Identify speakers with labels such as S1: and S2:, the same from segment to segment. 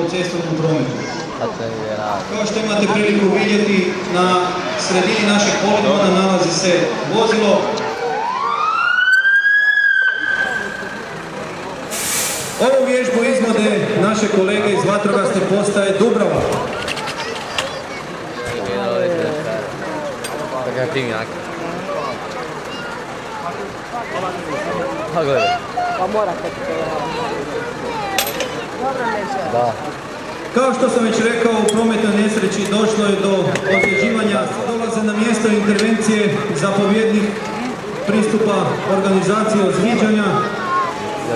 S1: u cestovnom prometu. Kao što imate priliku vidjeti, na sredini našeg poligona nalazi se vozilo. Ovu vježbu izvode naše kolege iz vatrogasne postaje Dubrava.
S2: Pa morate da.
S1: Kao što sam već rekao, u prometnoj nesreći došlo je do ozljeđivanja. Dolaze na mjesto intervencije zapovjednik pristupa organizacije ozljeđivanja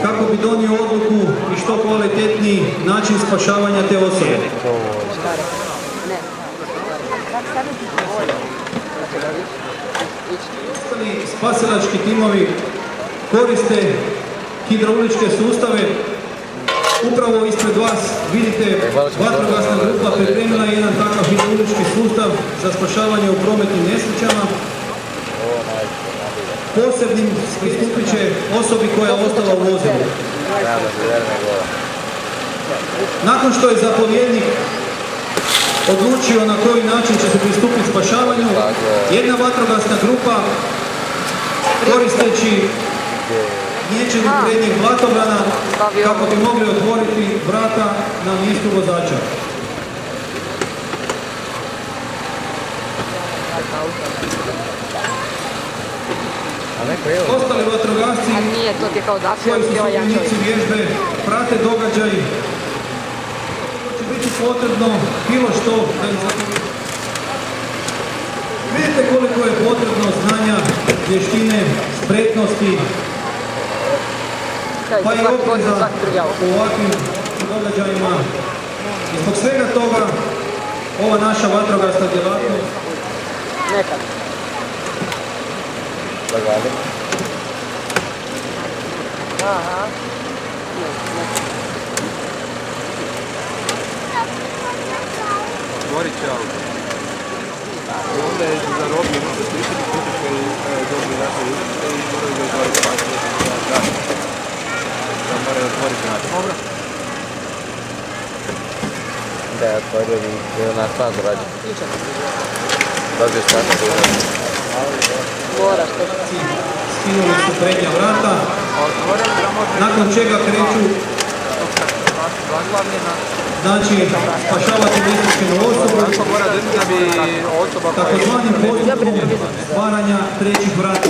S1: kako bi donio odluku i što kvalitetniji način spašavanja te osobe. Ostali spasilački timovi koriste hidrauličke sustave. Upravo ispred vas vidite vatrogasna grupa pripremila jedan takav hidraulički sustav za spašavanje u prometnim nesrećama. Posebnim pristupit će osobi koja je ostala u vozilu. Nakon što je zapovjednik odlučio na koji način će se pristupiti spašavanju, jedna vatrogasna grupa koristeći nječinu prednjeg vlatobrana kako bi mogli otvoriti vrata na mjestu vozača. Ostali vatrogasci koji su sudionici vježbe prate događaj. Će biti potrebno bilo što da im zapovjednik. Vidite koliko je potrebno znanja, vještine, spretnosti, pa i opreza u ovakvim događajima. I zbog svega toga, ova naša vatrogasna djelatnost
S3: Otvorit će auto. Onda je za robni možda sličiti kuće koji dobri naše ulice i moraju ga otvoriti paketi. Da moraju otvoriti način. Dobro.
S4: Da je otvorio bi bilo na stanu rađe. Dobio stanu da urađe.
S1: Skinuli su prednja vrata, nakon čega kreću znači spašavati nesrećenu osobu takozvanim postupkom stvaranja trećih vrata.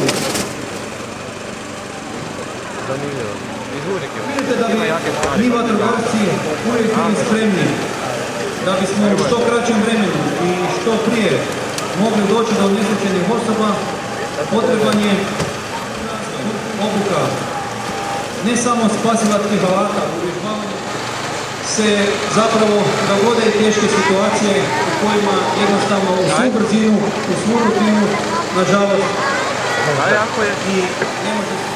S1: Vidite da bi mi vatrogasci uvijek bili spremni da bismo u što kraćem vremenu i što prije mogli doći do nesrećenih osoba, potreban je obuka ne samo spasilačkih alata, uvježbavanje se zapravo dogode i teške situacije u kojima jednostavno u svu brzinu, u svu rutinu, nažalost, i ne može se...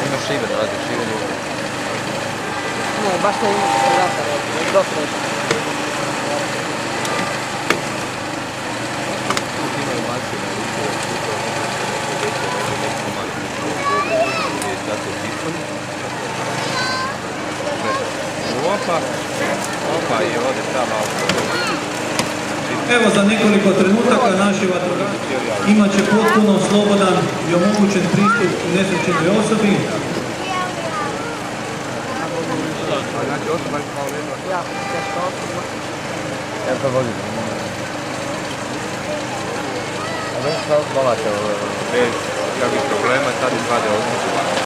S4: Ima šiver, radi šiver.
S2: Ne, baš ne ima se vrata, dosta je.
S3: Opa, i ovdje tamo auto.
S1: Evo za nekoliko trenutaka naši vatrogasci imat će potpuno slobodan i omogućen pristup nesrećenoj osobi.
S3: Znači osoba je malo vedno.
S2: Jako teška osoba.
S4: Ja to volim. A već sam domaća.
S3: Bez kakvih problema, sad izvade osobu.